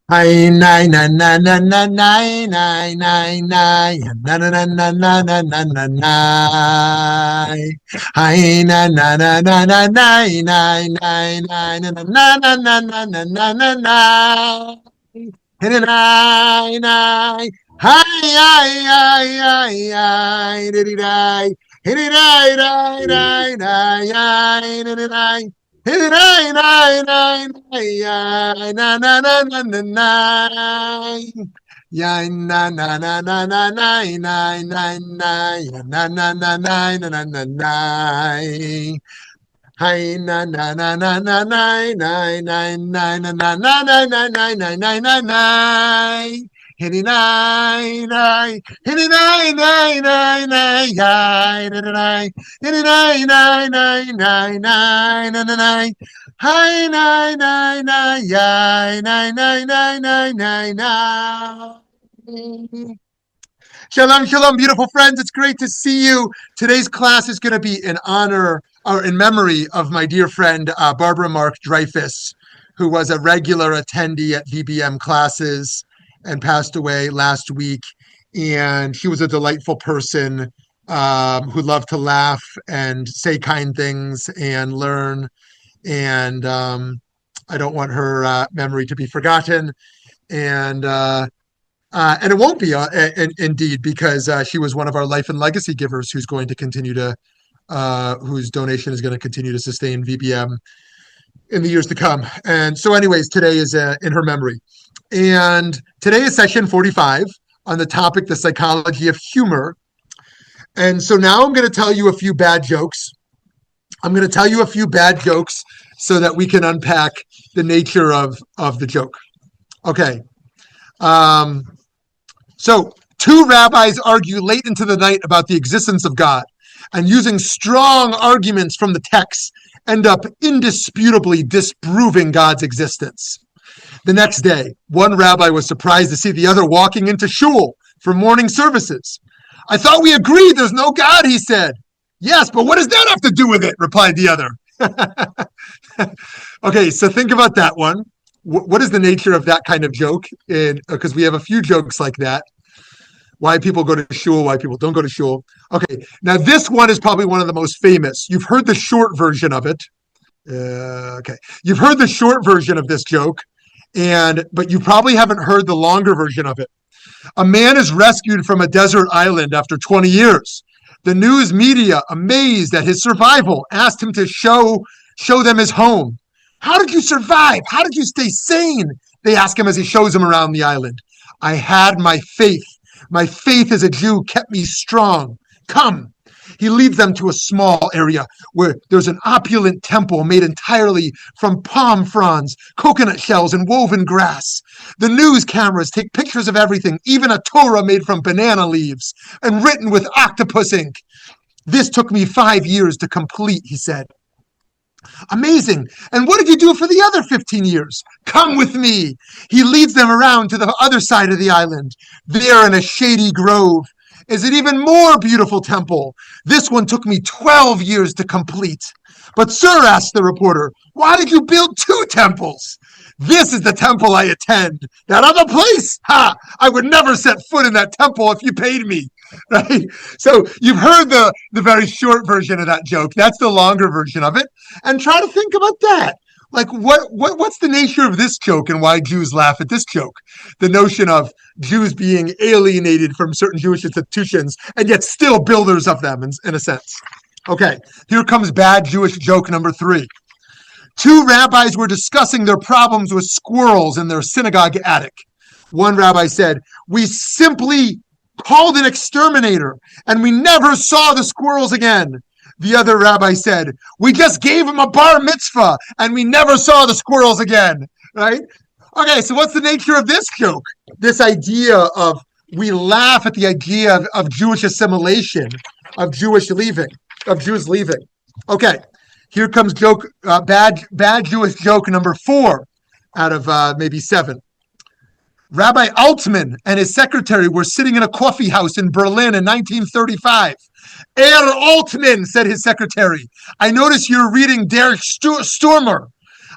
Hi, nine, nine, nine, nine, nine, nine, nine, nine, nine, na, na, na, na, na, na, na, na, nine. Hi, na, na, na, na, na, nine, nine, nine, nine, na, na, na, na, na, na, na, na, nine. Hit it, nine, nine. Hi, hi, hi, hi, hi, did it, I. Hit it, I, nine, nine, nine, nine, did it, I. Hit it, nine, nine, nine, nine, na, na, na, na, na, nine. Yeah, na na na na na nine nine nine nine na na na nine na na na nine. Hi na na na na na nine nine nine nine na na na nine nine nine nine nine nine nine. Hitty nine nine, hitty nine nine nine nine nine nine, hitty nine nine nine nine nine nine nine. Hi nine nine nine nine nine nine nine nine nine nine. Shalom, shalom, beautiful friends. It's great to see you. Today's class is going to be in honor or in memory of my dear friend, Barbara Mark Dreyfus, who was a regular attendee at VBM classes and passed away last week. And she was a delightful person who loved to laugh and say kind things and learn. And I don't want her memory to be forgotten. And it won't be, indeed, because she was one of our life and legacy givers who's going to continue to, whose donation is going to continue to sustain VBM in the years to come. And so, anyways, today is in her memory. And today is session 45 on the topic, the psychology of humor. And so now I'm going to tell you a few bad jokes. I'm going to tell you a few bad jokes so that we can unpack the nature of the joke. Okay. So, two rabbis argue late into the night about the existence of God, and using strong arguments from the text, end up indisputably disproving God's existence. The next day, one rabbi was surprised to see the other walking into shul for morning services. I thought we agreed there's no God, he said. Yes, but what does that have to do with it? Replied the other. Okay, so think about that one. What is the nature of that kind of joke? Because we have a few jokes like that. Why people go to shul, why people don't go to shul. Okay, now this one is probably one of the most famous. You've heard the short version of it. Okay, you've heard the short version of this joke, but you probably haven't heard the longer version of it. A man is rescued from a desert island after 20 years. The news media, amazed at his survival, asked him to show them his home. How did you survive? How did you stay sane? They ask him as he shows them around the island. I had my faith. My faith as a Jew kept me strong. Come. He leads them to a small area where there's an opulent temple made entirely from palm fronds, coconut shells, and woven grass. The news cameras take pictures of everything, even a Torah made from banana leaves and written with octopus ink. This took me 5 years to complete, he said. Amazing. And what did you do for the other 15 years? Come with me. He leads them around to the other side of the island. There in a shady grove is an even more beautiful temple. This one took me 12 years to complete. But sir, asked the reporter, why did you build 2 temples? This is the temple I attend. That other place? Ha! I would never set foot in that temple if you paid me. Right? So you've heard the very short version of that joke. That's the longer version of it. And try to think about that. Like what's the nature of this joke and why Jews laugh at this joke? The notion of Jews being alienated from certain Jewish institutions and yet still builders of them in a sense. Okay, here comes bad Jewish joke number 3. 2 rabbis were discussing their problems with squirrels in their synagogue attic. One rabbi said, we simply called an exterminator and we never saw the squirrels again. The other rabbi said, we just gave him a bar mitzvah and we never saw the squirrels again, right? Okay, so what's the nature of this joke? This idea of, we laugh at the idea of Jewish assimilation, of Jews leaving. Okay, here comes bad Jewish joke number 4 out of maybe 7. Rabbi Altman and his secretary were sitting in a coffee house in Berlin in 1935. Herr Altman, said his secretary, I notice you're reading Der Stürmer.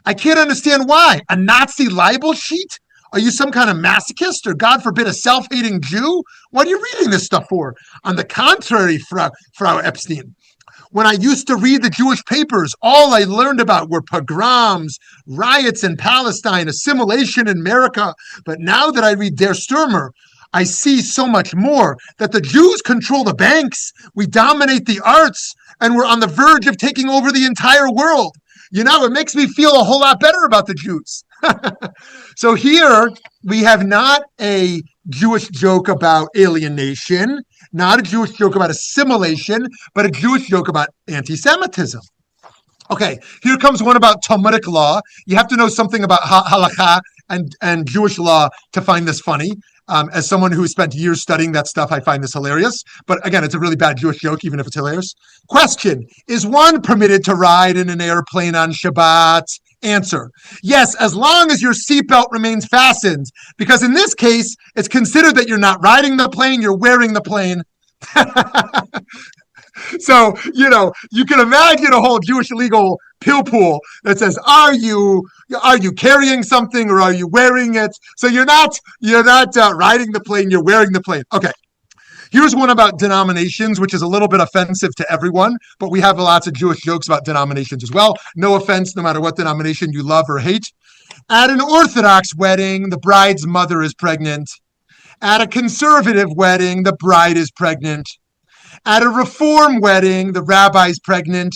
I can't understand why. A Nazi libel sheet? Are you some kind of masochist or, God forbid, a self-hating Jew? What are you reading this stuff for? On the contrary, Frau Epstein, when I used to read the Jewish papers, all I learned about were pogroms, riots in Palestine, assimilation in America. But now that I read Der Stürmer, I see so much more, that the Jews control the banks, we dominate the arts, and we're on the verge of taking over the entire world. It makes me feel a whole lot better about the Jews. So here we have not a Jewish joke about alienation, not a Jewish joke about assimilation, but a Jewish joke about anti-Semitism. Okay, here comes one about Talmudic law. You have to know something about halakha and Jewish law to find this funny. As someone who spent years studying that stuff, I find this hilarious. But again, it's a really bad Jewish joke, even if it's hilarious. Question, is one permitted to ride in an airplane on Shabbat? Answer, yes, as long as your seatbelt remains fastened. Because in this case, it's considered that you're not riding the plane, you're wearing the plane. So, you can imagine a whole Jewish legal pill pool that says, are you carrying something or are you wearing it? So you're not riding the plane, you're wearing the plane. Okay. Here's one about denominations, which is a little bit offensive to everyone, but we have lots of Jewish jokes about denominations as well. No offense, no matter what denomination you love or hate. At an Orthodox wedding, the bride's mother is pregnant. At a conservative wedding, the bride is pregnant. At a Reform wedding, the rabbi's pregnant.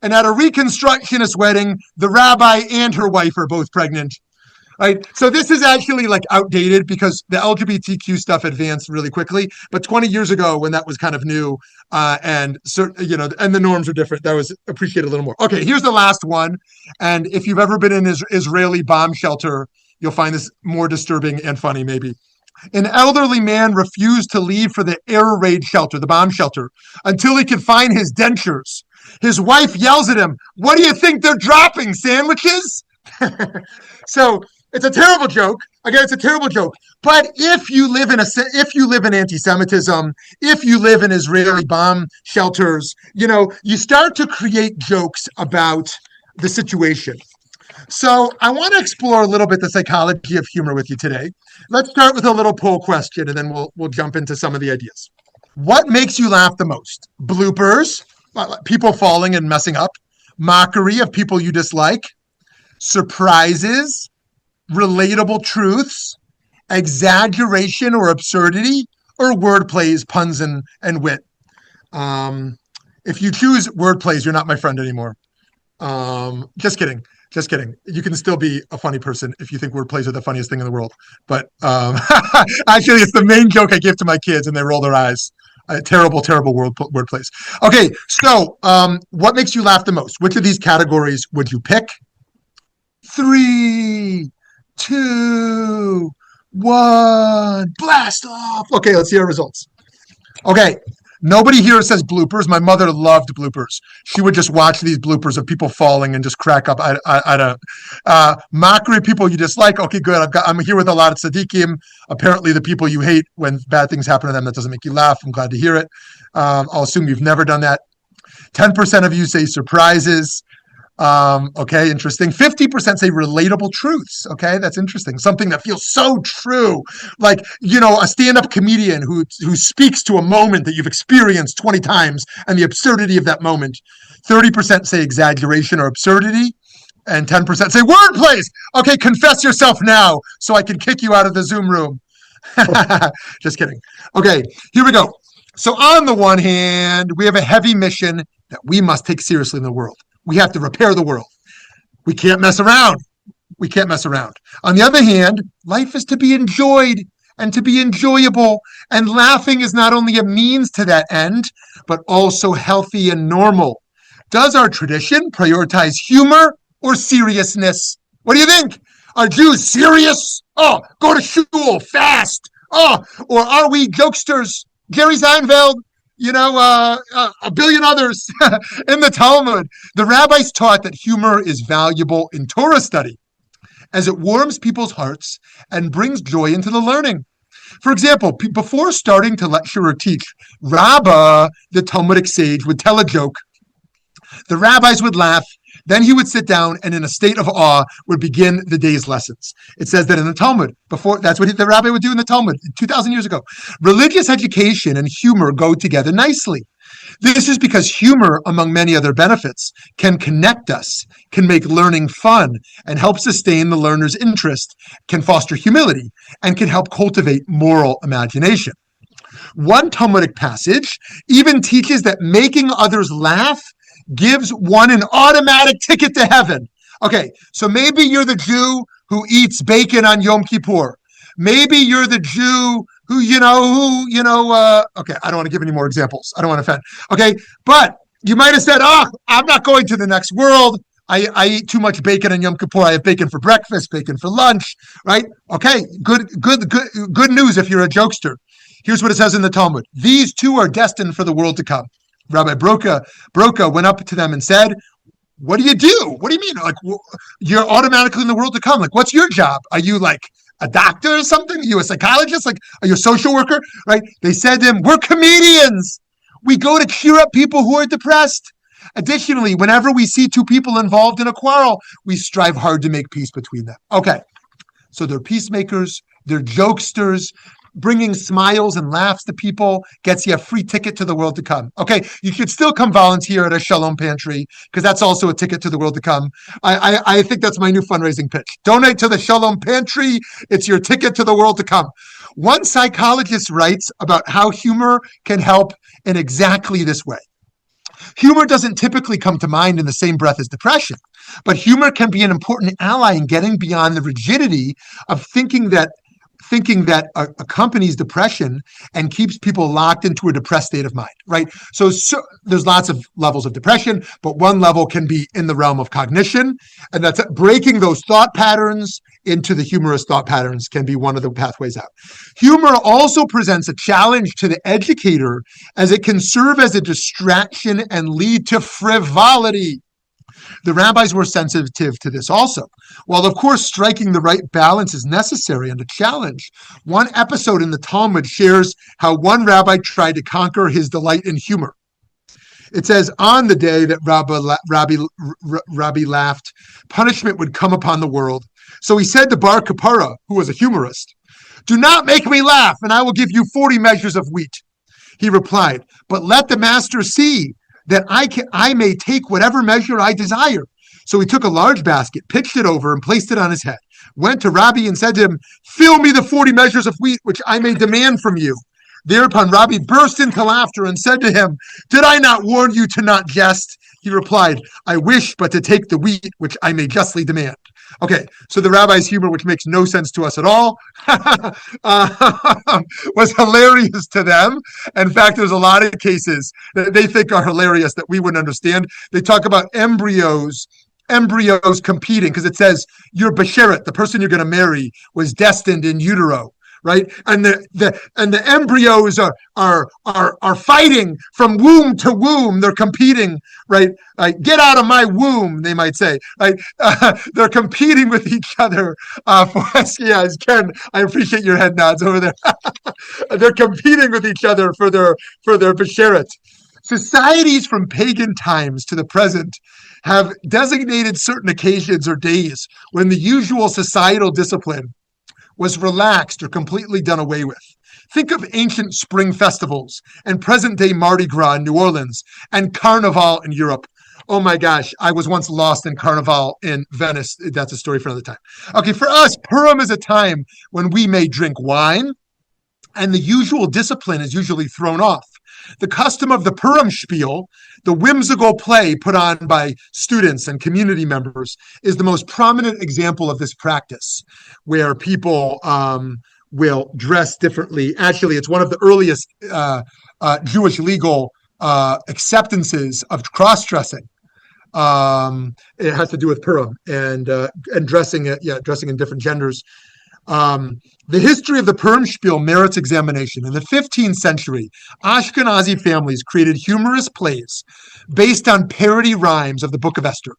And at a Reconstructionist wedding, the rabbi and her wife are both pregnant. Right? So this is actually outdated because the LGBTQ stuff advanced really quickly. But 20 years ago, when that was kind of new, and the norms are different, that was appreciated a little more. Okay, here's the last one. And if you've ever been in an Israeli bomb shelter, you'll find this more disturbing and funny, maybe. An elderly man refused to leave for the air raid shelter, the bomb shelter, until he could find his dentures. His wife yells at him, "What do you think they're dropping, sandwiches?" So it's a terrible joke. Again, it's a terrible joke. But if you live in anti-Semitism, if you live in Israeli bomb shelters, you start to create jokes about the situation. So I want to explore a little bit the psychology of humor with you today. Let's start with a little poll question, and then we'll jump into some of the ideas. What makes you laugh the most? Bloopers, people falling and messing up, mockery of people you dislike, surprises, relatable truths, exaggeration or absurdity, or word plays, puns, and wit. If you choose word plays, you're not my friend anymore. Just kidding. Just kidding. You can still be a funny person if you think word plays are the funniest thing in the world. But actually, it's the main joke I give to my kids, and they roll their eyes. Terrible, terrible word plays. Okay, so what makes you laugh the most? Which of these categories would you pick? 3, 2, 1, blast off. Okay, let's see our results. Okay, nobody here says bloopers. My mother loved bloopers. She would just watch these bloopers of people falling and just crack up. I don't. Mockery, people you dislike. Okay, good. I'm here with a lot of tzaddikim. Apparently, the people you hate when bad things happen to them, that doesn't make you laugh. I'm glad to hear it. I'll assume you've never done that. 10% of you say surprises. Okay, interesting. 50% say relatable truths. Okay, that's interesting. Something that feels so true. Like, a stand-up comedian who speaks to a moment that you've experienced 20 times and the absurdity of that moment. 30% say exaggeration or absurdity. And 10% say word plays. Okay, confess yourself now so I can kick you out of the Zoom room. Just kidding. Okay, here we go. So on the one hand, we have a heavy mission that we must take seriously in the world. We have to repair the world. We can't mess around. We can't mess around. On the other hand, life is to be enjoyed and to be enjoyable. And laughing is not only a means to that end, but also healthy and normal. Does our tradition prioritize humor or seriousness? What do you think? Are Jews serious? Oh, go to shul, fast. Oh, or are we jokesters? Jerry Seinfeld, a billion others. In the Talmud, the rabbis taught that humor is valuable in Torah study, as it warms people's hearts and brings joy into the learning. For example, before starting to lecture or teach, Rabbah, the Talmudic sage, would tell a joke. The rabbis would laugh, Then he would sit down and in a state of awe would begin the day's lessons. It says that in the Talmud, that's what the rabbi would do in the Talmud 2,000 years ago. Religious education and humor go together nicely. This is because humor, among many other benefits, can connect us, can make learning fun, and help sustain the learner's interest, can foster humility, and can help cultivate moral imagination. One Talmudic passage even teaches that making others laugh gives one an automatic ticket to heaven. Okay, so maybe you're the Jew who eats bacon on Yom Kippur. Maybe you're the Jew who, okay, I don't want to give any more examples. I don't want to offend. Okay, but you might have said, I'm not going to the next world. I eat too much bacon on Yom Kippur. I have bacon for breakfast, bacon for lunch, right? Okay, good news if you're a jokester. Here's what it says in the Talmud. These two are destined for the world to come. Rabbi Broka went up to them and said, what do you do? What do you mean? Like, you're automatically in the world to come. Like, what's your job? Are you like a doctor or something? Are you a psychologist? Like, are you a social worker? Right? They said to him, we're comedians. We go to cheer up people who are depressed. Additionally, whenever we see two people involved in a quarrel, we strive hard to make peace between them. Okay. So they're peacemakers. They're jokesters. Bringing smiles and laughs to people gets you a free ticket to the world to come. Okay, you should still come volunteer at a Shalom Pantry because that's also a ticket to the world to come. I think that's my new fundraising pitch. Donate to the Shalom Pantry. It's your ticket to the world to come. One psychologist writes about how humor can help in exactly this way. Humor doesn't typically come to mind in the same breath as depression, but humor can be an important ally in getting beyond the rigidity of thinking that accompanies depression and keeps people locked into a depressed state of mind, right? So there's lots of levels of depression, but one level can be in the realm of cognition, and that's breaking those thought patterns into the humorous thought patterns can be one of the pathways out. Humor also presents a challenge to the educator as it can serve as a distraction and lead to frivolity. The rabbis were sensitive to this also. While, of course, striking the right balance is necessary and a challenge, one episode in the Talmud shares how one rabbi tried to conquer his delight in humor. It says, on the day that Rabbi laughed, punishment would come upon the world. So he said to Bar Kapara, who was a humorist, do not make me laugh, and I will give you 40 measures of wheat. He replied, but let the master see that I may take whatever measure I desire. So he took a large basket, pitched it over, and placed it on his head, went to Rabbi and said to him, fill me the 40 measures of wheat, which I may demand from you. Thereupon Rabbi burst into laughter and said to him, did I not warn you to not jest? He replied, I wish but to take the wheat, which I may justly demand. Okay, so the rabbi's humor, which makes no sense to us at all, was hilarious to them. In fact, there's a lot of cases that they think are hilarious that we wouldn't understand. They talk about embryos competing because it says your besheret, the person you're going to marry, was destined in utero. Right, and the embryos are fighting from womb to womb. They're competing, right? Get out of my womb, they might say. Right, they're competing with each other. Ken, I appreciate your head nods over there. They're competing with each other for their besheret. Societies from pagan times to the present have designated certain occasions or days when the usual societal discipline was relaxed or completely done away with. Think of ancient spring festivals and present-day Mardi Gras in New Orleans and Carnival in Europe. Oh my gosh, I was once lost in Carnival in Venice. That's a story for another time. Okay, for us, Purim is a time when we may drink wine, and the usual discipline is usually thrown off. The custom of the Purim spiel, the whimsical play put on by students and community members, is the most prominent example of this practice, where people will dress differently. Actually, it's one of the earliest Jewish legal acceptances of cross-dressing. It has to do with Purim and dressing in different genders. The history of the Purim spiel merits examination. In the 15th century, Ashkenazi families created humorous plays based on parody rhymes of the Book of Esther.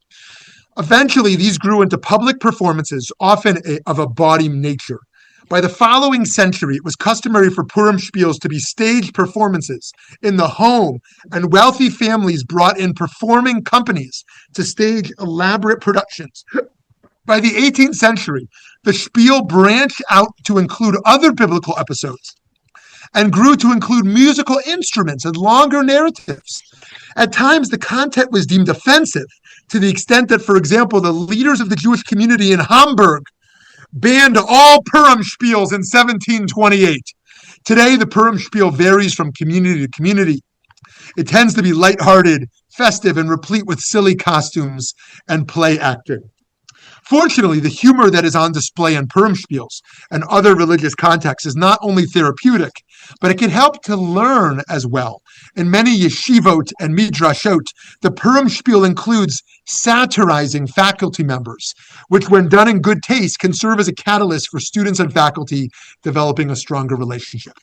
Eventually, these grew into public performances, often of a bawdy nature. By the following century, it was customary for Purim spiels to be staged performances in the home, and wealthy families brought in performing companies to stage elaborate productions. By the 18th century, the spiel branched out to include other biblical episodes and grew to include musical instruments and longer narratives. At times, the content was deemed offensive to the extent that, for example, the leaders of the Jewish community in Hamburg banned all Purim spiels in 1728. Today, the Purim spiel varies from community to community. It tends to be lighthearted, festive, and replete with silly costumes and play acting. Fortunately, the humor that is on display in Purim spiels and other religious contexts is not only therapeutic, but it can help to learn as well. In many yeshivot and midrashot, the Purim spiel includes satirizing faculty members, which when done in good taste can serve as a catalyst for students and faculty developing a stronger relationship.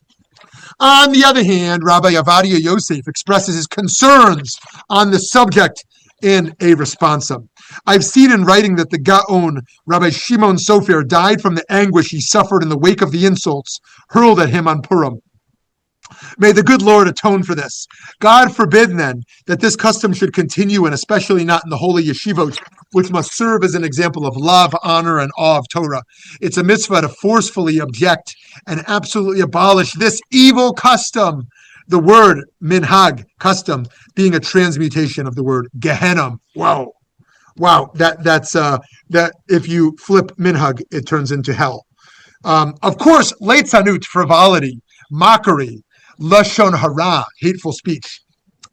On the other hand, Rabbi Avadia Yosef expresses his concerns on the subject in a responsum. I've seen in writing that the Gaon, Rabbi Shimon Sofer, died from the anguish he suffered in the wake of the insults hurled at him on Purim. May the good Lord atone for this. God forbid, then, that this custom should continue, and especially not in the holy yeshivot, which must serve as an example of love, honor, and awe of Torah. It's a mitzvah to forcefully object and absolutely abolish this evil custom. The word minhag, custom, being a transmutation of the word Gehenna. Wow. That's that if you flip minhag, it turns into hell. Of course, leitzanut, frivolity, mockery, lashon hara, hateful speech,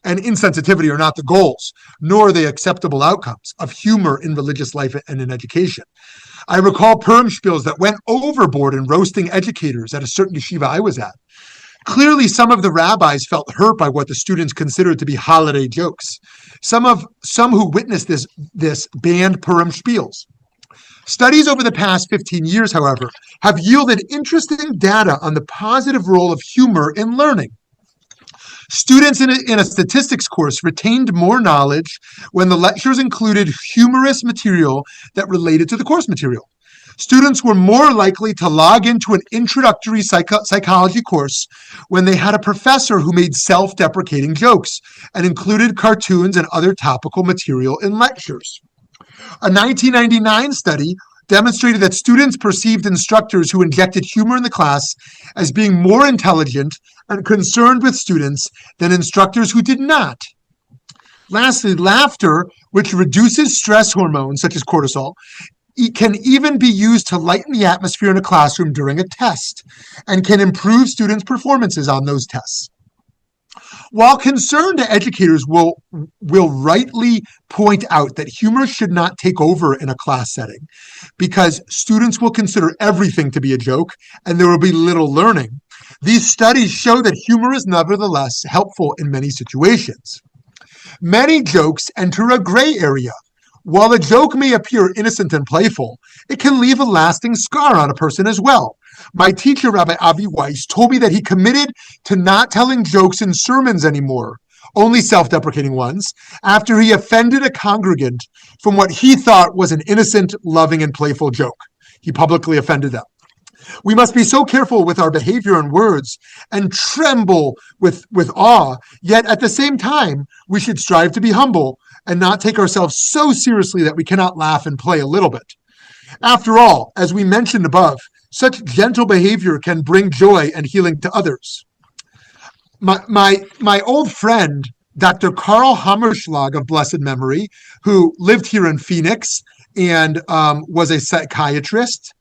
and insensitivity are not the goals, nor are they acceptable outcomes of humor in religious life and in education. I recall Purim spiels that went overboard in roasting educators at a certain yeshiva I was at. Clearly, some of the rabbis felt hurt by what the students considered to be holiday jokes. Some who witnessed this banned Purim spiels. Studies over the past 15 years, however, have yielded interesting data on the positive role of humor in learning. Students in a statistics course retained more knowledge when the lectures included humorous material that related to the course material. Students were more likely to log into an introductory psychology course when they had a professor who made self-deprecating jokes and included cartoons and other topical material in lectures. A 1999 study demonstrated that students perceived instructors who injected humor in the class as being more intelligent and concerned with students than instructors who did not. Lastly, laughter, which reduces stress hormones such as cortisol, it can even be used to lighten the atmosphere in a classroom during a test and can improve students' performances on those tests. While concerned educators will rightly point out that humor should not take over in a class setting because students will consider everything to be a joke and there will be little learning, these studies show that humor is nevertheless helpful in many situations. Many jokes enter a gray area. While a joke may appear innocent and playful, it can leave a lasting scar on a person as well. My teacher, Rabbi Avi Weiss, told me that he committed to not telling jokes in sermons anymore, only self-deprecating ones, after he offended a congregant from what he thought was an innocent, loving, and playful joke. He publicly offended them. We must be so careful with our behavior and words and tremble with awe, yet at the same time, we should strive to be humble and not take ourselves so seriously that we cannot laugh and play a little bit. After all, as we mentioned above, such gentle behavior can bring joy and healing to others. My old friend, Dr. Carl Hammerschlag of blessed memory, who lived here in Phoenix and was a psychiatrist,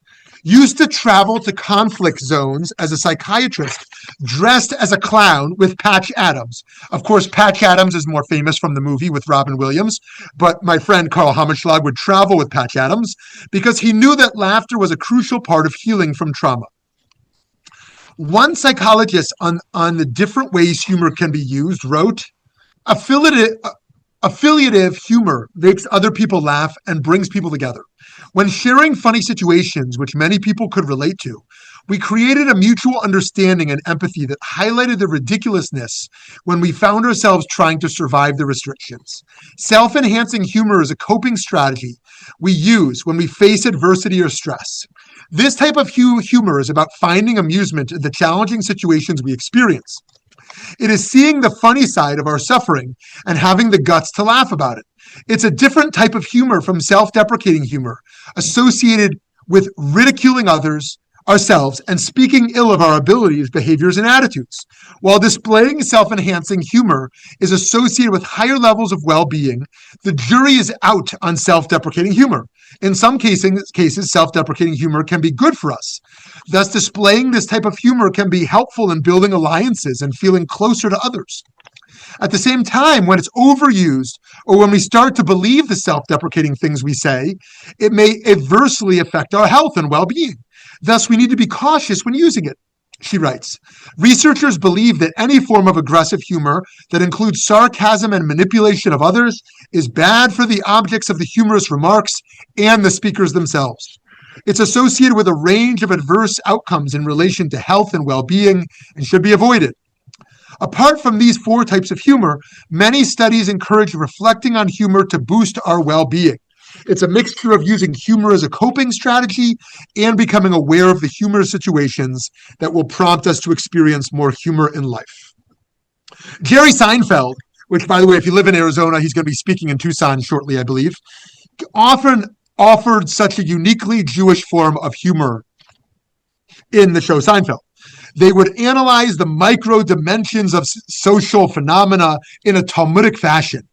used to travel to conflict zones as a psychiatrist, dressed as a clown with Patch Adams. Of course, Patch Adams is more famous from the movie with Robin Williams, but my friend Carl Hammerschlag would travel with Patch Adams because he knew that laughter was a crucial part of healing from trauma. One psychologist on the different ways humor can be used wrote, affiliative humor makes other people laugh and brings people together. When sharing funny situations, which many people could relate to, we created a mutual understanding and empathy that highlighted the ridiculousness when we found ourselves trying to survive the restrictions. Self-enhancing humor is a coping strategy we use when we face adversity or stress. This type of humor is about finding amusement in the challenging situations we experience. It is seeing the funny side of our suffering and having the guts to laugh about it. It's a different type of humor from self-deprecating humor, associated with ridiculing others, ourselves, and speaking ill of our abilities, behaviors, and attitudes. While displaying self-enhancing humor is associated with higher levels of well-being, the jury is out on self-deprecating humor. In some cases, self-deprecating humor can be good for us. Thus, displaying this type of humor can be helpful in building alliances and feeling closer to others. At the same time, when it's overused or when we start to believe the self-deprecating things we say, it may adversely affect our health and well-being. Thus, we need to be cautious when using it. She writes, researchers believe that any form of aggressive humor that includes sarcasm and manipulation of others is bad for the objects of the humorous remarks and the speakers themselves. It's associated with a range of adverse outcomes in relation to health and well-being and should be avoided. Apart from these four types of humor, many studies encourage reflecting on humor to boost our well-being. It's a mixture of using humor as a coping strategy and becoming aware of the humorous situations that will prompt us to experience more humor in life. Jerry Seinfeld, which, by the way, if you live in Arizona, he's going to be speaking in Tucson shortly, I believe, often offered such a uniquely Jewish form of humor in the show Seinfeld. They would analyze the micro dimensions of social phenomena in a Talmudic fashion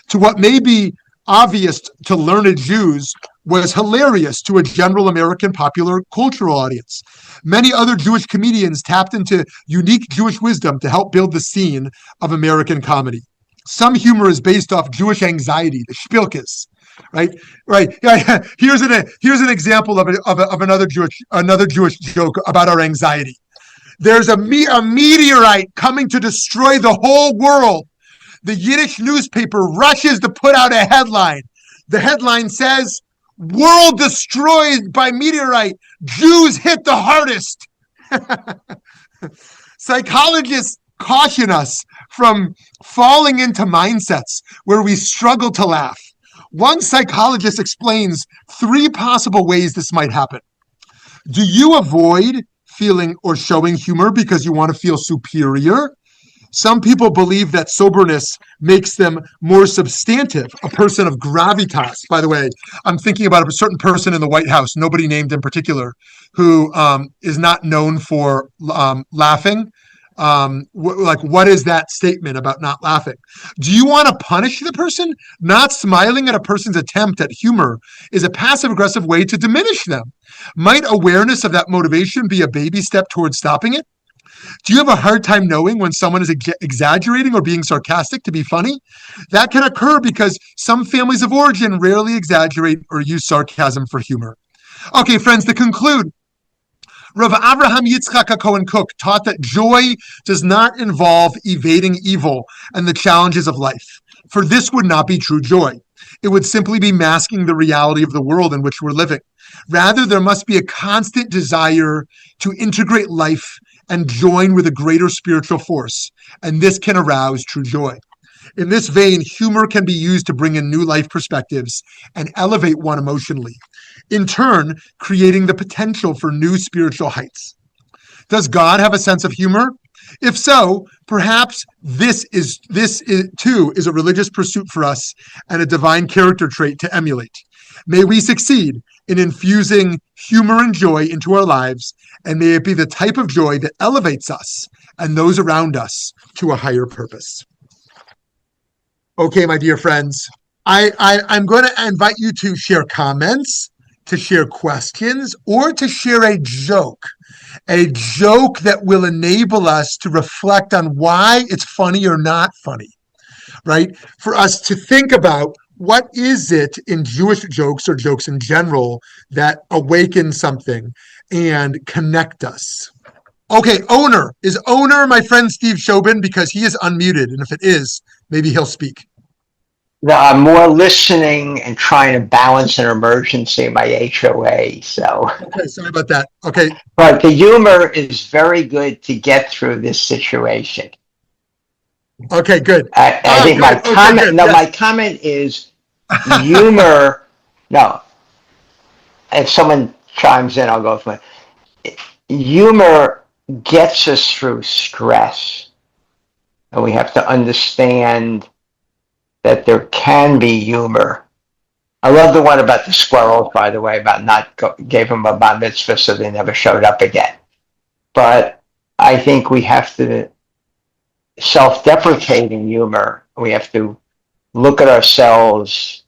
to what may be obvious to learned Jews was hilarious to a general American popular cultural audience. Many other Jewish comedians tapped into unique Jewish wisdom to help build the scene of American comedy. Some humor is based off Jewish anxiety, the shpilkes, right? Yeah. Here's an example of another Jewish joke about our anxiety. There's a meteorite coming to destroy the whole world. The Yiddish newspaper rushes to put out a headline. The headline says, "World destroyed by meteorite. Jews hit the hardest." Psychologists caution us from falling into mindsets where we struggle to laugh. One psychologist explains 3 possible ways this might happen. Do you avoid feeling or showing humor because you want to feel superior? Some people believe that soberness makes them more substantive, a person of gravitas. By the way, I'm thinking about a certain person in the White House, nobody named in particular, who is not known for laughing. What is that statement about not laughing? Do you want to punish the person? Not smiling at a person's attempt at humor is a passive-aggressive way to diminish them. Might awareness of that motivation be a baby step towards stopping it? Do you have a hard time knowing when someone is exaggerating or being sarcastic to be funny? That can occur because some families of origin rarely exaggerate or use sarcasm for humor. Okay, friends, to conclude, Rav Avraham Yitzchak Cohen Cook taught that joy does not involve evading evil and the challenges of life, for this would not be true joy. It would simply be masking the reality of the world in which we're living. Rather, there must be a constant desire to integrate life and join with a greater spiritual force, and this can arouse true joy. In this vein, humor can be used to bring in new life perspectives and elevate one emotionally, in turn, creating the potential for new spiritual heights. Does God have a sense of humor? If so, perhaps this too is a religious pursuit for us and a divine character trait to emulate. May we succeed in infusing humor and joy into our lives, and may it be the type of joy that elevates us and those around us to a higher purpose. Okay, my dear friends, I'm going to invite you to share comments, to share questions, or to share a joke that will enable us to reflect on why it's funny or not funny, right? For us to think about what is it in Jewish jokes or jokes in general that awaken something and connect us. Okay, is owner my friend Steve Shobin? Because he is unmuted, and if it is, maybe he'll speak. No, I'm more listening and trying to balance an emergency in my HOA. So okay, sorry about that. Okay, but the humor is very good to get through this situation. Okay, good. I think good. My comment is humor. No, if someone chimes in, I'll go with my humor gets us through stress. And we have to understand that there can be humor. I love the one about the squirrels, by the way, about gave them a bar mitzvah so they never showed up again. But I think we have to self-deprecating humor. We have to look at ourselves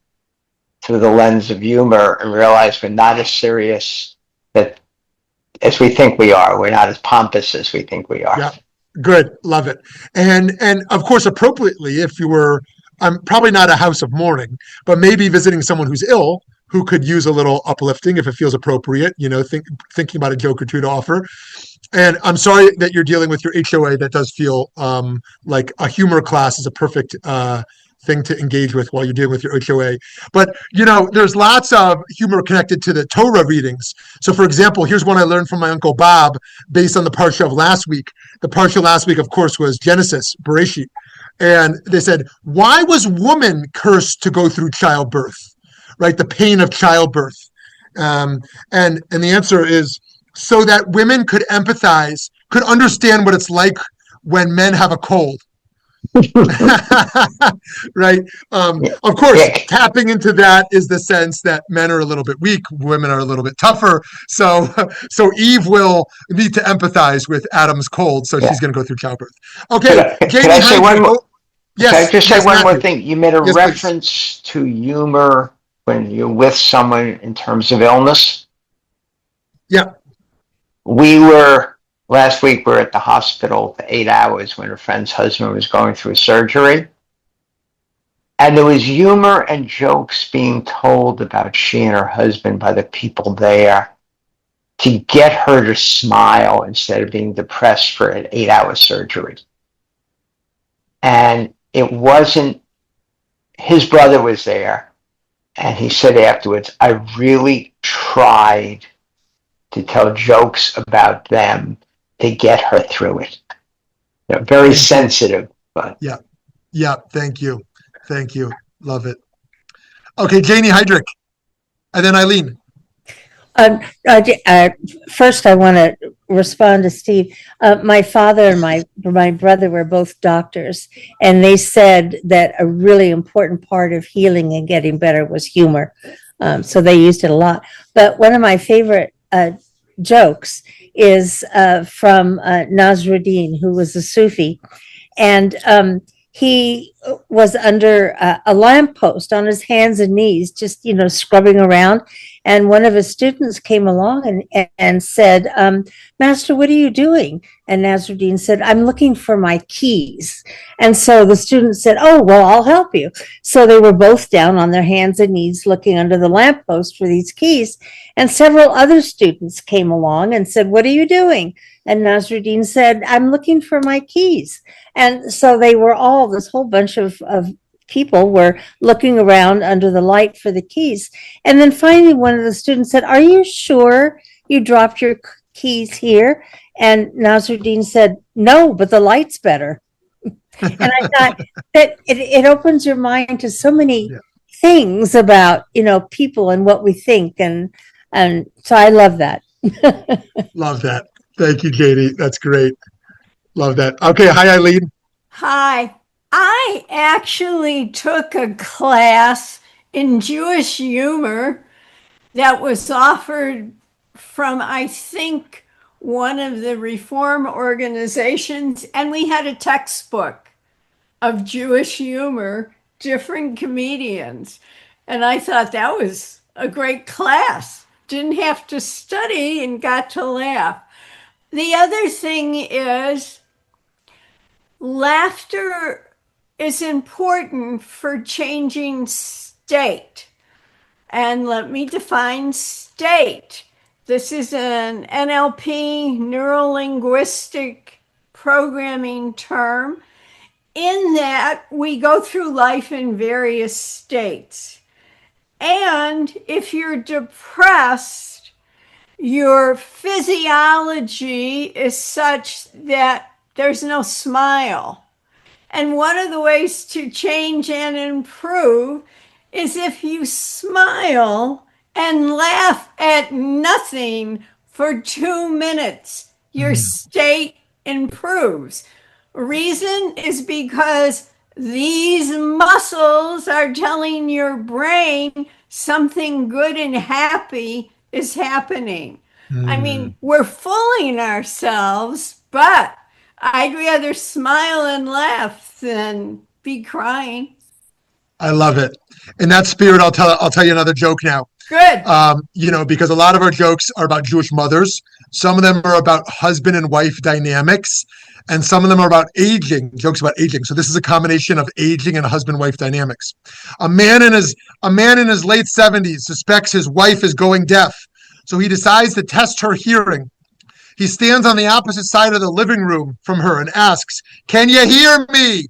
through the lens of humor and realize we're not as serious as we think we are. We're not as pompous as we think we are. Yeah, good, love it. And of course, appropriately, if you were, I'm probably not a house of mourning, but maybe visiting someone who's ill who could use a little uplifting if it feels appropriate. Thinking about a joke or two to offer. And I'm sorry that you're dealing with your HOA. That does feel like a humor class is a perfect thing to engage with while you're dealing with your HOA. But, there's lots of humor connected to the Torah readings. So, for example, here's one I learned from my Uncle Bob based on the Parsha of last week. The Parsha last week, of course, was Genesis, Bereshit. And they said, why was woman cursed to go through childbirth, right? The pain of childbirth. And the answer is, so that women could empathize, could understand what it's like when men have a cold. Right. Of course, tapping into that is the sense that men are a little bit weak, women are a little bit tougher. So Eve will need to empathize with Adam's cold, so she's going to go through childbirth. Okay, can I say one more? Yes. Can I just say one Matthew. more thing? You made a reference to humor when you're with someone in terms of illness. Yeah. Last week we were at the hospital for 8 hours when a friend's husband was going through surgery. And there was humor and jokes being told about she and her husband by the people there to get her to smile instead of being depressed for an 8-hour surgery. And it wasn't, his brother was there, and he said afterwards, I really tried to tell jokes about them to get her through it. They're very sensitive, but yeah. Thank you. Love it. Okay, Janie Heydrich, and then Eileen. First, I want to respond to Steve. My father and my brother were both doctors, and they said that a really important part of healing and getting better was humor. So they used it a lot. But one of my favorite jokes is from Nasruddin, who was a Sufi, and he was under a lamppost on his hands and knees, just scrubbing around. And one of his students came along and said, Master, what are you doing? And Nasruddin said, I'm looking for my keys. And so the student said, oh, well, I'll help you. So they were both down on their hands and knees looking under the lamppost for these keys. And several other students came along and said, what are you doing? And Nasruddin said, I'm looking for my keys. And so they were all, this whole bunch of people were looking around under the light for the keys. And then finally, one of the students said, are you sure you dropped your keys here? And Nasruddin said, no, but the light's better. And I thought that it opens your mind to so many things about, people and what we think. And so I love that. Love that. Thank you, Janie. That's great. Love that. Okay. Hi, Eileen. Hi. I actually took a class in Jewish humor that was offered from, I think, one of the reform organizations, and we had a textbook of Jewish humor, different comedians. And I thought that was a great class. Didn't have to study and got to laugh. The other thing is laughter is important for changing state. And let me define state. This is an NLP, neuro-linguistic programming term, in that we go through life in various states. And if you're depressed, your physiology is such that there's no smile. And one of the ways to change and improve is if you smile and laugh at nothing for 2 minutes, your state improves. Reason is because these muscles are telling your brain something good and happy is happening. I mean, we're fooling ourselves, but I'd rather smile and laugh than be crying. I love it. In that spirit, I'll tell you another joke now. Good. Because a lot of our jokes are about Jewish mothers. Some of them are about husband and wife dynamics, and some of them are about aging, jokes about aging. So this is a combination of aging and husband-wife dynamics. A man in his late 70s suspects his wife is going deaf, so he decides to test her hearing. He stands on the opposite side of the living room from her and asks, "Can you hear me?"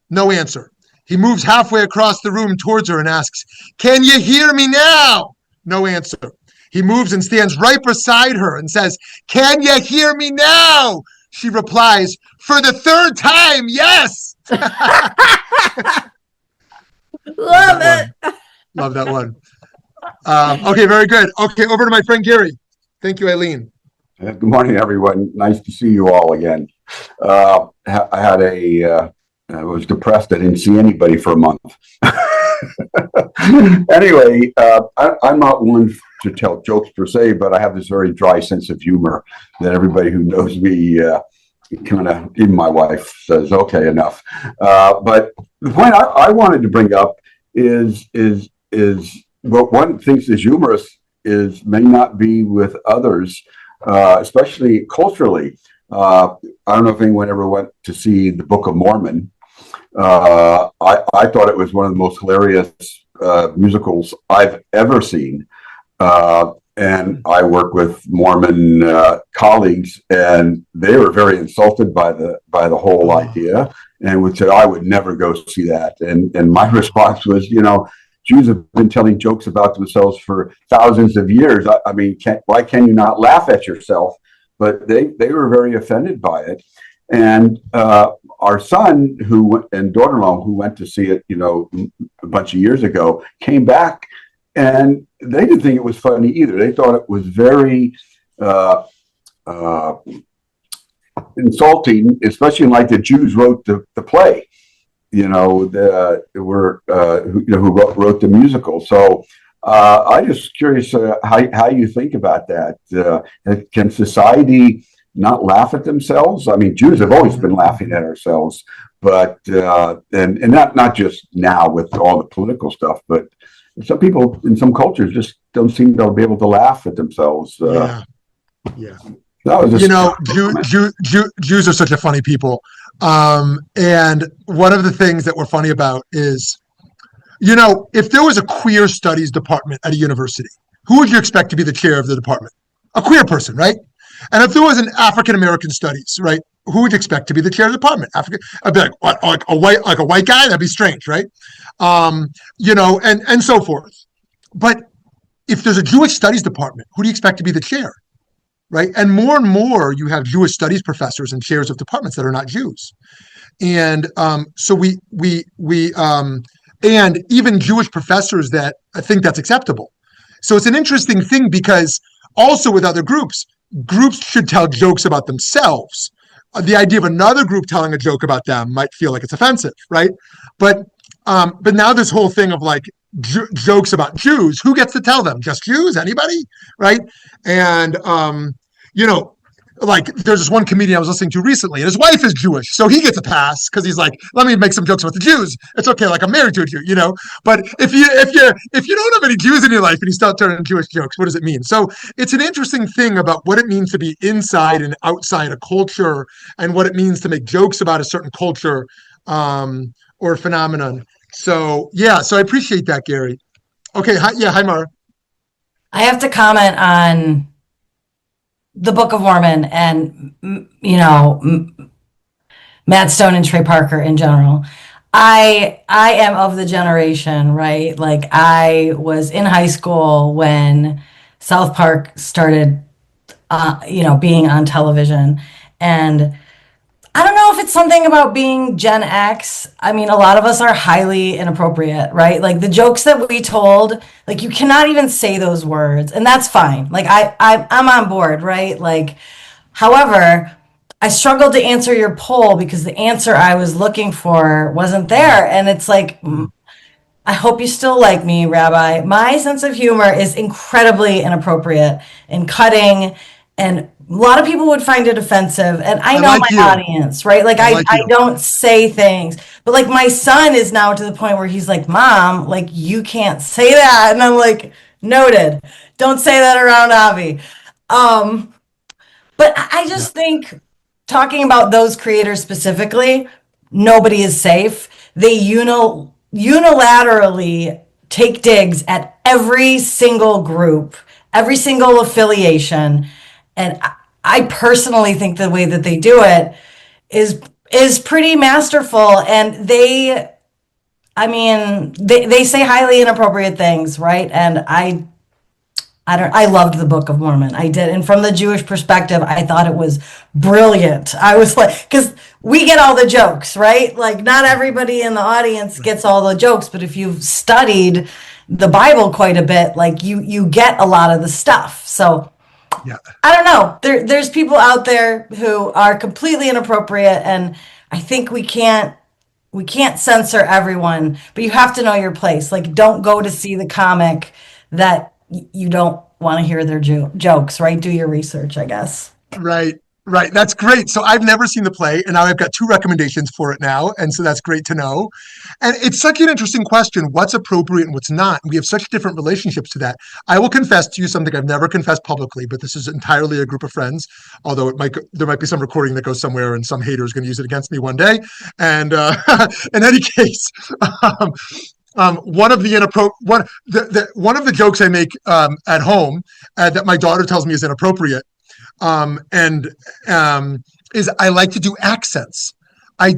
No answer. He moves halfway across the room towards her and asks, "Can you hear me now?" No answer. He moves and stands right beside her and says, "Can you hear me now?" She replies, "For the third time, yes." Love it. Love that one. Okay, very good. Okay, over to my friend Gary. Thank you, Eileen. Good morning, everyone. Nice to see you all again. I was depressed. I didn't see anybody for a month. Anyway, I'm not one to tell jokes per se, but I have this very dry sense of humor that everybody who knows me, kind of, even my wife says, "Okay, enough." But the point I wanted to bring up is what one thinks is humorous may not be with others, especially culturally. I don't know if anyone ever went to see the Book of Mormon. I thought it was one of the most hilarious musicals I've ever seen. And I work with Mormon colleagues, and they were very insulted by the whole idea, and would say, "I would never go see that." And my response was, Jews have been telling jokes about themselves for thousands of years. I mean, why can you not laugh at yourself? But they were very offended by it. And our son and daughter-in-law who went to see it, a bunch of years ago, came back, and they didn't think it was funny either. They thought it was very insulting, especially like the Jews wrote the play, who wrote the musical. So I'm just curious how you think about that. Can society not laugh at themselves? I mean, Jews have always been laughing at ourselves, but and not just now with all the political stuff, but some people in some cultures just don't seem to be able to laugh at themselves. Yeah. That was Jews are such a funny people. And one of the things that we're funny about is, if there was a queer studies department at a university, who would you expect to be the chair of the department? A queer person, right? And if there was an African American studies, right, who would you expect to be the chair of the department? I'd be like, what, like a white guy? That'd be strange, right? And so forth. But if there's a Jewish studies department, who do you expect to be the chair, right? And more you have Jewish studies professors and chairs of departments that are not Jews, and so and even Jewish professors that think that's acceptable. So it's an interesting thing because also with other groups should tell jokes about themselves. The idea of another group telling a joke about them might feel like it's offensive, right? But now this whole thing of like jokes about Jews, who gets to tell them? Just Jews? Anybody? Right? And like there's this one comedian I was listening to recently, and his wife is Jewish, so he gets a pass because he's like, let me make some jokes about the Jews. It's okay, like I'm married to a Jew, But if you don't have any Jews in your life and you start telling Jewish jokes, what does it mean? So it's an interesting thing about what it means to be inside and outside a culture, and what it means to make jokes about a certain culture or phenomenon. So so I appreciate that, Gary. Okay, hi Mara. I have to comment on the Book of Mormon and, Matt Stone and Trey Parker in general. I am of the generation, right? Like I was in high school when South Park started, being on television. And I don't know if it's something about being Gen X. I mean, a lot of us are highly inappropriate, right? Like the jokes that we told, like you cannot even say those words, and that's fine. Like I'm on board, right? Like, however, I struggled to answer your poll because the answer I was looking for wasn't there, and it's like I hope you still like me, Rabbi. My sense of humor is incredibly inappropriate and cutting, and a lot of people would find it offensive. And I I know like my you. audience, right? Like I like I you. don't say things, but like my son is now to the point where he's like, "Mom, like you can't say that," and I'm like, "Noted. Don't say that around Avi." Um, but I Yeah. just think talking about those creators specifically, nobody is safe. They unilaterally take digs at every single group, every single affiliation, and I personally think the way that they do it is pretty masterful. And I mean, they say highly inappropriate things, right? And I loved the Book of Mormon. I did. And from the Jewish perspective, I thought it was brilliant. I was like, because we get all the jokes, right? Like, not everybody in the audience Right. gets all the jokes, but if you've studied the Bible quite a bit, like you get a lot of the stuff. So Yeah. I don't know. There's people out there who are completely inappropriate, and I think we can't censor everyone, but you have to know your place. Like, don't go to see the comic that you don't want to hear their jokes, right? Do your research, I guess. Right. Right. That's great. So I've never seen the play, and now I've got two recommendations for it now. And so that's great to know. And it's such an interesting question, what's appropriate and what's not. We have such different relationships to that. I will confess to you something I've never confessed publicly, but this is entirely a group of friends, although there might be some recording that goes somewhere and some hater is going to use it against me one day. And in any case, um, one of the one of the jokes I make at home that my daughter tells me is inappropriate and is I like to do accents. I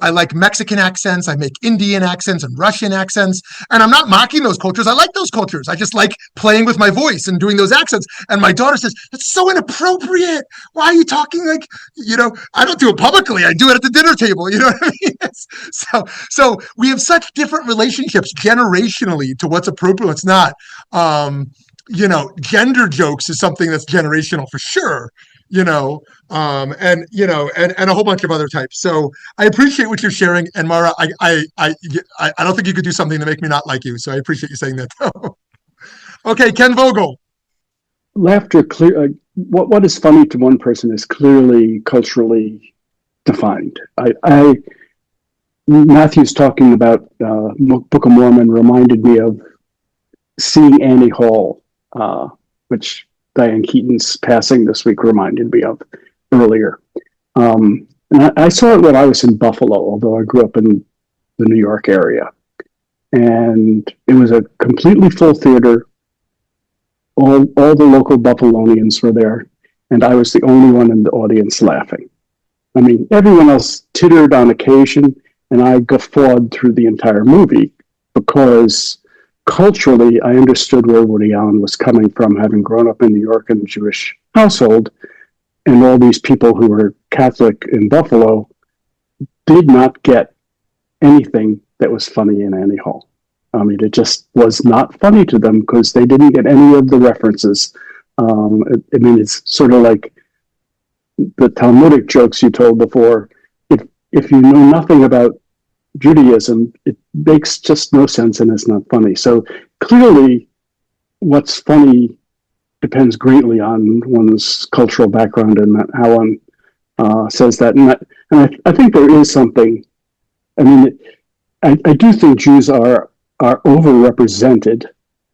like Mexican accents. I make Indian accents and Russian accents. And I'm not mocking those cultures. I like those cultures. I just like playing with my voice and doing those accents. And my daughter says, that's so inappropriate. Why are you talking like, I don't do it publicly. I do it at the dinner table. You know what I mean? So we have such different relationships generationally to what's appropriate, what's not. Gender jokes is something that's generational for sure, and a whole bunch of other types. So I appreciate what you're sharing. And Mara, I don't think you could do something to make me not like you. So I appreciate you saying that. Okay, Ken Vogel. Laughter what is funny to one person is clearly culturally defined. Matthew's talking about Book of Mormon reminded me of seeing Annie Hall, which Diane Keaton's passing this week reminded me of earlier. And I saw it when I was in Buffalo, although I grew up in the New York area. And it was a completely full theater. All the local Buffalonians were there, and I was the only one in the audience laughing. I mean, everyone else tittered on occasion, and I guffawed through the entire movie because culturally, I understood where Woody Allen was coming from, having grown up in New York in a Jewish household, and all these people who were Catholic in Buffalo did not get anything that was funny in Annie Hall. I mean, it just was not funny to them because they didn't get any of the references. It's sort of like the Talmudic jokes you told before. If you know nothing about Judaism, it makes just no sense and it's not funny. So clearly, what's funny depends greatly on one's cultural background and how one says that. And I think there is something. I mean, I do think Jews are overrepresented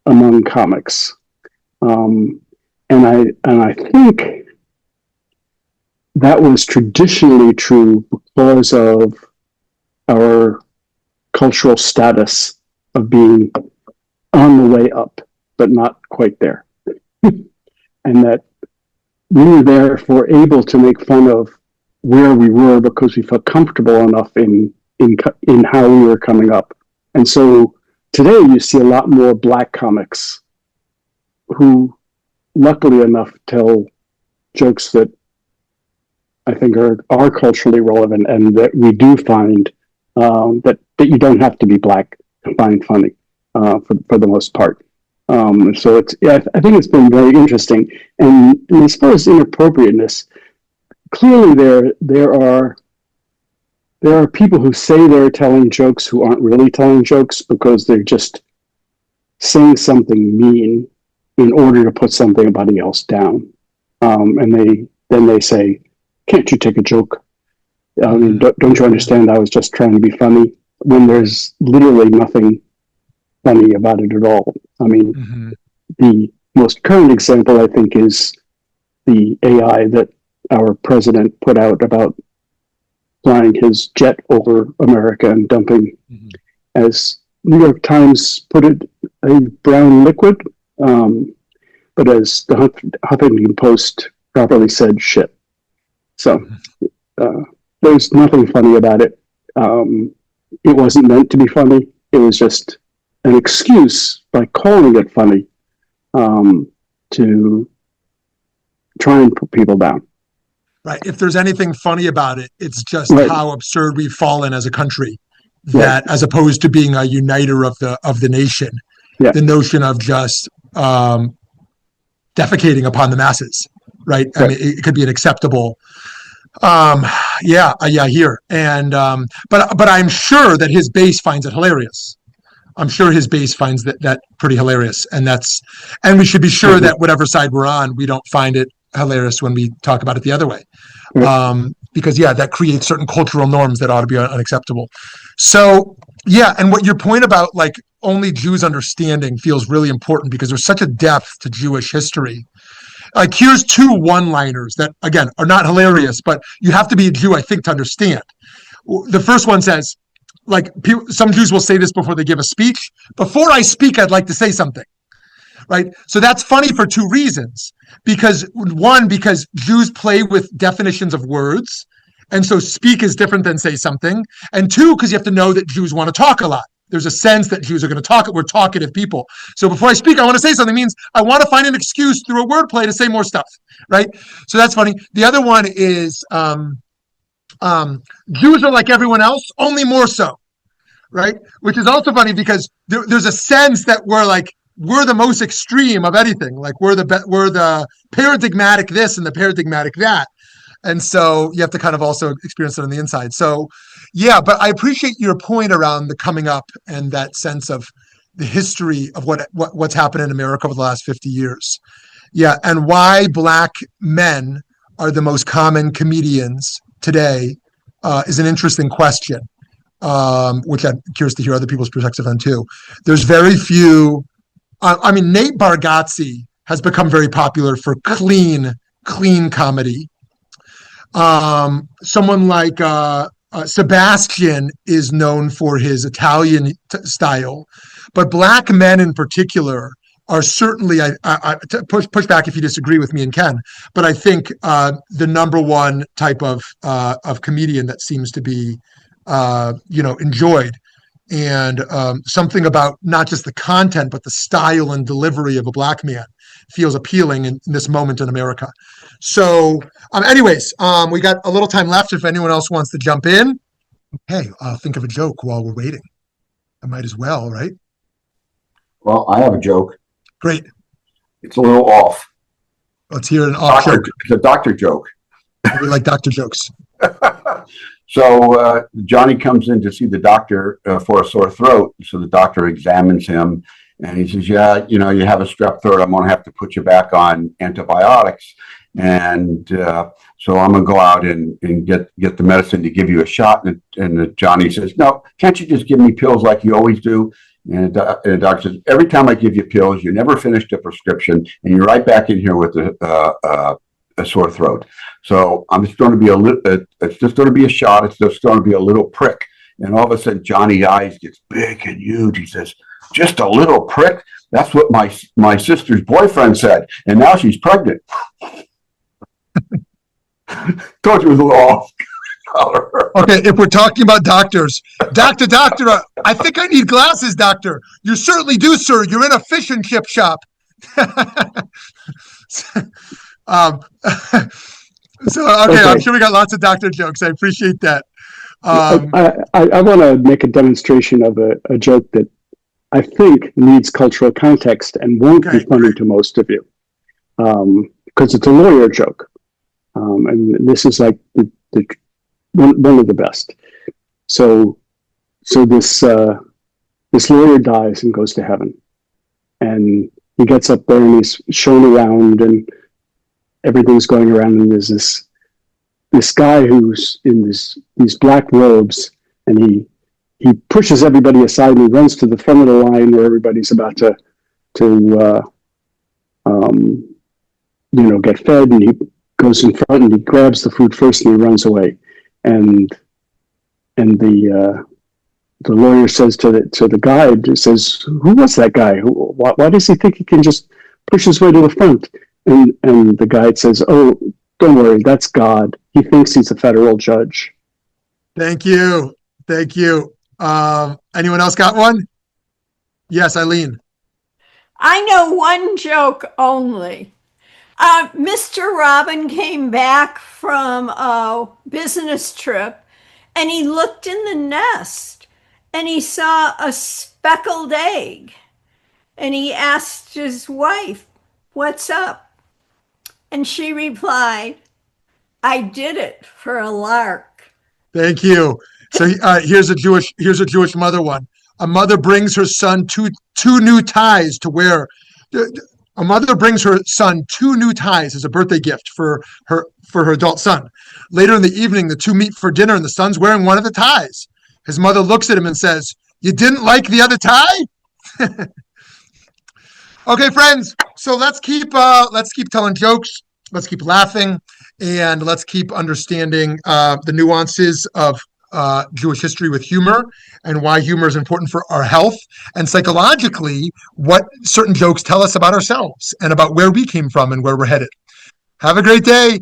among comics, and I think that was traditionally true because of our cultural status of being on the way up, but not quite there. And that we were therefore able to make fun of where we were because we felt comfortable enough in how we were coming up. And so today you see a lot more Black comics who, luckily enough, tell jokes that I think are culturally relevant, and that we do find that you don't have to be black to find funny for the most part. So I think it's been very interesting. And as far as inappropriateness, clearly there are people who say they're telling jokes who aren't really telling jokes because they're just saying something mean in order to put somebody else down. And they say, "Can't you take a joke? I mean, don't you understand? I was just trying to be funny," when there's literally nothing funny about it at all. I mean, the most current example, I think, is the AI that our president put out about flying his jet over America and dumping, as New York Times put it, a brown liquid. But as the Huffington Post properly said, shit. So there's nothing funny about it. It wasn't meant to be funny. It was just an excuse by calling it funny to try and put people down. Right. If there's anything funny about it, it's just Right. how absurd we've fallen as a country. That as opposed to being a uniter of the nation, the notion of just defecating upon the masses, right? I mean, it could be an acceptable. Here and but I'm sure that his base finds it hilarious. I'm sure his base finds that pretty hilarious, and we should be sure that whatever side we're on, we don't find it hilarious when we talk about it the other way, because that creates certain cultural norms that ought to be unacceptable. So and what your point about like only Jews understanding feels really important, because there's such a depth to Jewish history. Like, here's two one-liners that, again, are not hilarious, but you have to be a Jew, I think, to understand. The first one says, like, some Jews will say this before they give a speech: "Before I speak, I'd like to say something." Right? So that's funny for two reasons. Because Jews play with definitions of words, and so speak is different than say something. And two, because you have to know that Jews want to talk a lot. There's a sense that Jews are going to talk. We're talkative people. So before I speak, I want to say something. Means I want to find an excuse through a wordplay to say more stuff, right? So that's funny. The other one is Jews are like everyone else, only more so, right? Which is also funny because there's a sense that we're the most extreme of anything. Like we're the paradigmatic this and the paradigmatic that. And so you have to kind of also experience it on the inside. So, but I appreciate your point around the coming up and that sense of the history of what's happened in America over the last 50 years. Yeah, and why Black men are the most common comedians today is an interesting question, which I'm curious to hear other people's perspective on too. There's very few. Nate Bargatze has become very popular for clean comedy. Someone like Sebastian is known for his Italian style, but Black men in particular are certainly, I push back if you disagree with me and Ken, but I think the number one type of comedian that seems to be enjoyed. And something about not just the content, but the style and delivery of a Black man feels appealing in this moment in America. So anyways, we got a little time left if anyone else wants to jump in. Hey, I'll think of a joke while we're waiting. I might as well, right? Well, I have a joke. Great. It's a little off. Let's hear an off joke. It's a doctor joke. We like doctor jokes. So Johnny comes in to see the doctor for a sore throat. So the doctor examines him and he says, "Yeah, you have a strep throat. I'm going to have to put you back on antibiotics. And so I'm going to go out and get the medicine to give you a shot." And Johnny says, "No, can't you just give me pills like you always do?" And the doctor says, "Every time I give you pills, you never finish the prescription, and you're right back in here with a sore throat. So I'm just going to be it's just going to be a shot. It's just going to be a little prick." And all of a sudden, Johnny's eyes gets big and huge. He says, "Just a little prick? That's what my sister's boyfriend said, and now she's pregnant." Told you it was a little off color. Okay, if we're talking about doctors, doctor, I think I need glasses, doctor. You certainly do, sir. You're in a fish and chip shop. So, okay, I'm Okay. sure we got lots of doctor jokes. I appreciate that. I want to make a demonstration of a joke that I think needs cultural context and won't be Okay, funny great. to most of you, because it's a lawyer joke, and this is like one of the best. So this lawyer dies and goes to heaven, and he gets up there and he's shown around, and everything's going around, and there's this guy who's in these black robes, and he pushes everybody aside and he runs to the front of the line where everybody's about to get fed, and he goes in front and he grabs the food first and he runs away, and the lawyer says to the guide, says, "Who was that guy? Why does he think he can just push his way to the front?" And the guide says, "Oh, don't worry, that's God. He thinks he's a federal judge." Thank you. Thank you. Anyone else got one? Yes, Eileen. I know one joke only. Mr. Robin came back from a business trip and he looked in the nest and he saw a speckled egg. And he asked his wife, "What's up?" And she replied, "I did it for a lark." Thank you. So here's a Jewish mother one. A mother brings her son two new ties to wear. A mother brings her son two new ties as a birthday gift for her adult son. Later in the evening, the two meet for dinner, and the son's wearing one of the ties. His mother looks at him and says, "You didn't like the other tie?" Okay, friends. So let's keep telling jokes. Let's keep laughing, and let's keep understanding the nuances of Jewish history with humor, and why humor is important for our health, and psychologically what certain jokes tell us about ourselves and about where we came from and where we're headed. Have a great day.